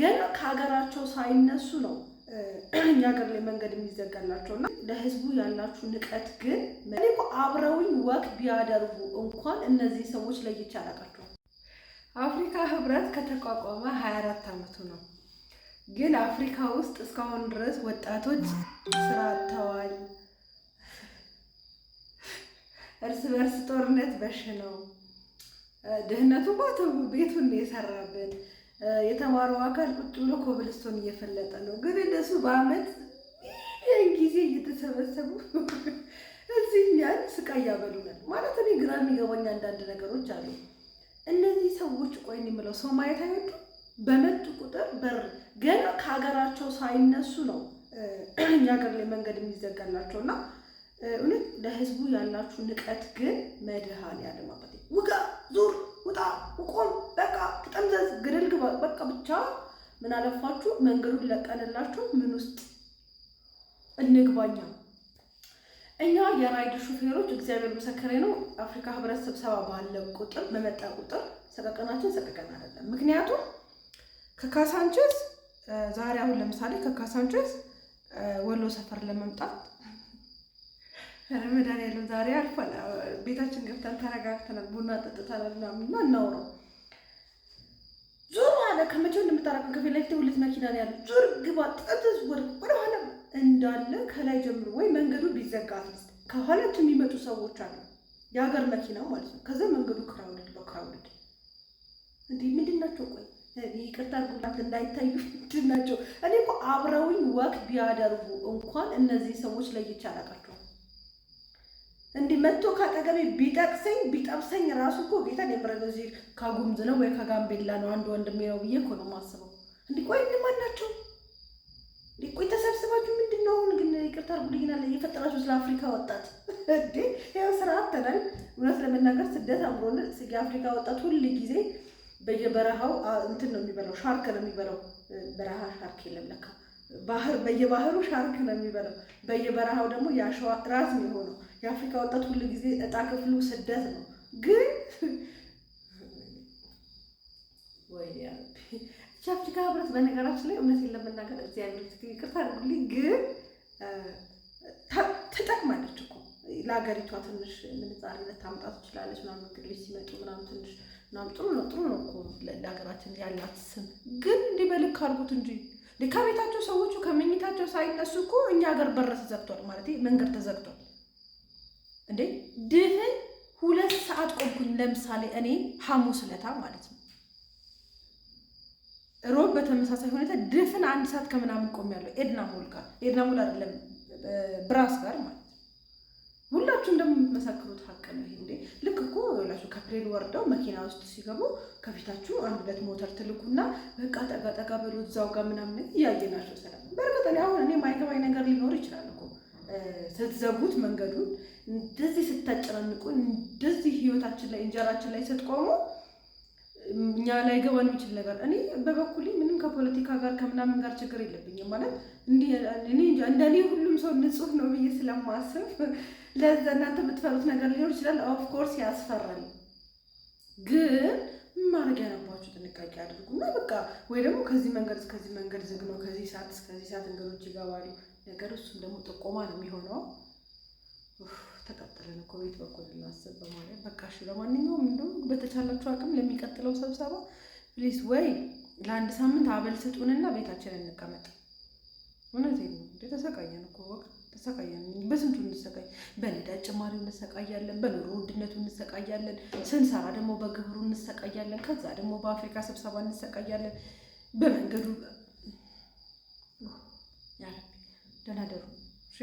ገና ከሀገራቸው ሳይነሱ ነው እኛ ሀገር ላይ መንገድ የሚዘጋላቸው እና ለህዝቡ ያላችሁ ንቀት ግን እኔ እኮ አብረውኝ ወክ ቢያደርጉ እንኳን እነዚህ ሰዎች ለይቼ አላውቃቸውም። አፍሪካ ህብረት ከተቋቋመ 24 ዓመቱ ነው። ግን አፍሪካ ውስጥ እስካሁን ድረስ ወጣቶች ስራ አጥተዋል። እርስ በርስ ጦርነት በሽ ነው። ድህነቱ ባተው ቤቱን የሰራብን የተማረው አካል ቁጭ ብሎ ኮብልስቶን እየፈለጠ ነው። ግን እነሱ በአመት ጊዜ እየተሰበሰቡ እዚህ እኛን ስቃይ ያበሉናል ማለት። እኔ ግራ የሚገባኝ አንዳንድ ነገሮች አሉ። እነዚህ ሰዎች ቆይ የምለው ሰው ማየት አይወዱ። በመጡ ቁጥር በር ገና ከሀገራቸው ሳይነሱ ነው እኛ ሀገር ላይ መንገድ የሚዘጋላቸው እና እውነት ለህዝቡ ያላችሁ ንቀት ግን መድኃኔዓለም አባቴ ውጋ፣ ዙር፣ ውጣ፣ ቆም፣ በቃ ተጠምዘዝ፣ ግደል ግባ፣ በቃ ብቻ ምን አለፋችሁ መንገዱን ለቀንላችሁ ምን ውስጥ እንግባኛ። እኛ የራይድ ሹፌሮች እግዚአብሔር ምስክሬ ነው። አፍሪካ ህብረት ስብሰባ ባለ ቁጥር በመጣ ቁጥር ሰቀቀናችን ሰቀቀን አይደለም። ምክንያቱም ከካሳንችስ ዛሬ አሁን ለምሳሌ ከካሳንችስ ወሎ ሰፈር ለመምጣት ረመዳን ያለው ዛሬ አልፏል። ቤታችን ገብተን ተረጋግተናል፣ ቡና ጠጥተናል ምናምን እናውራው። ዙር አለ ከመቼው እንደምታረቀው ከፊት ለፊት ሁለት መኪና ነው ያለው። ዙር ግባ፣ ጠጥተስ ወደ ኋላ እንዳለ ከላይ ጀምሮ ወይ መንገዱ ቢዘጋ ከኋላችን የሚመጡ ሰዎች አሉ፣ የሀገር መኪና ማለት ነው። ከዛ መንገዱ ክራውድድ በክራውድድ እንዴ ምንድን ናቸው? ቆይ ይቅርታ አድርጉላት እንዳይታዩ ምንድን ናቸው? እኔ እኮ አብረውኝ ወክ ቢያደርጉ እንኳን እነዚህ ሰዎች ለይቼ አላውቃቸውም። እንዲህ መጥቶ ካጠገቤ ቢጠብሰኝ ራሱ እኮ ጌታን የምረገው እዚህ ከጉምዝ ነው ወይ ከጋምቤላ ነው አንድ ወንድሜ ነው ብዬ እኮ ነው የማስበው። እንዲህ ቆይ እነማን ናቸው? እንዲህ ቆይ ተሰብስባችሁ ምንድን ነው አሁን? ግን ይቅርታ አድርጉልኝና የፈጠራችሁ ስለ አፍሪካ ወጣት እንዴ ያው ስራ አጥተናል። እውነት ለመናገር ስደት አምሮን የአፍሪካ ወጣት ሁል ጊዜ በየበረሃው እንትን ነው የሚበላው፣ ሻርክ ነው የሚበላው። በረሃ ሻርክ የለም ለካ፣ ባህር በየባህሩ ሻርክ ነው የሚበላው። በየበረሃው ደግሞ የአሸዋ ራስ ነው የሆነው። የአፍሪካ ወጣት ሁሉ ጊዜ እጣ ክፍሉ ስደት ነው። ግን ወይ የአፍሪካ ህብረት በነገራችን ላይ እውነቴን ለመናገር እግዚአብሔር ይቅርታ አድርጉልኝ፣ ግን ተጠቅማለች እኮ ለሀገሪቷ ትንሽ ምንዛሬ ልታምጣ ትችላለች ምናምን እንግዶች ሲመጡ ምናምን ትንሽ ምናምን ጥሩ ነው እኮ ለሀገራችን ያላት ስም። ግን እንዲህ በልክ አድርጉት እንጂ ከቤታቸው ሰዎቹ ከመኝታቸው ሳይነሱ እኮ እኛ ሀገር በር ተዘግቷል ማለት መንገድ ተዘግቷል እንዴ። ድህን 2 ሰዓት ቆምኩኝ። ለምሳሌ እኔ ሐሙስ ዕለት ማለት ነው። ሮብ በተመሳሳይ ሁኔታ ድፍን 1 ሰዓት ከምናምን ቆሜያለሁ። ኤድና ሞል አይደለም ብራስ ጋር ማለት ነው። ሁላችሁም እንደምትመሰክሩት ሀቅ ነው ይሄ። እንዴ ልክ እኮ ይላችሁ ከፕሌን ወርደው መኪና ውስጥ ሲገቡ ከፊታችሁ 1-2 ሞተር ትልኩና በቃ ጠጋ በሉ እዛው ጋር ምናምን እያየናቸው ሰላም። በእርግጥ አሁን እኔ ማይገባኝ ነገር ሊኖር ይችላል እኮ ስትዘጉት መንገዱን እንደዚህ ስታጨናንቁ እንደዚህ ህይወታችን ላይ እንጀራችን ላይ ስትቆሙ እኛ ላይ ገባን የሚችል ነገር። እኔ በበኩሌ ምንም ከፖለቲካ ጋር ከምናምን ጋር ችግር የለብኝም ማለት እንደኔ ሁሉም ሰው ንጹህ ነው ብዬ ስለማስብ ለዛ እናንተ የምትፈሩት ነገር ሊኖር ይችላል። ኦፍ ኮርስ ያስፈራል። ግን ማድረግ ያለባችሁ ጥንቃቄ አድርጉና በቃ ወይ ደግሞ ከዚህ መንገድ እስከዚህ መንገድ ዝግ ነው፣ ከዚህ ሰዓት እስከዚህ ሰዓት እንግዶች ይገባሉ ነገር። እሱም ደግሞ ጥቆማ ነው የሚሆነው። ተቀጥለን እኮ ቤት በኩል እናስብ በማለት በቃ እሺ። ለማንኛውም እንደው በተቻላችሁ አቅም ለሚቀጥለው ስብሰባ ፕሊዝ ወይ ለ1 ሳምንት አበል ስጡንና ቤታችንን እንቀመጥ። እውነቴን ነው። ተሰቃየን እኮ በቃ ተሰቃየን። በስንቱ እንሰቃይ። በነዳጅ ጭማሪው እንሰቃያለን፣ በኑሮ ውድነቱ እንሰቃያለን፣ ስንሰራ ደግሞ በግብሩ እንሰቃያለን፣ ከዛ ደግሞ በአፍሪካ ስብሰባ እንሰቃያለን፣ በመንገዱ። ያ ረቢ ደህና ደሩ። እሺ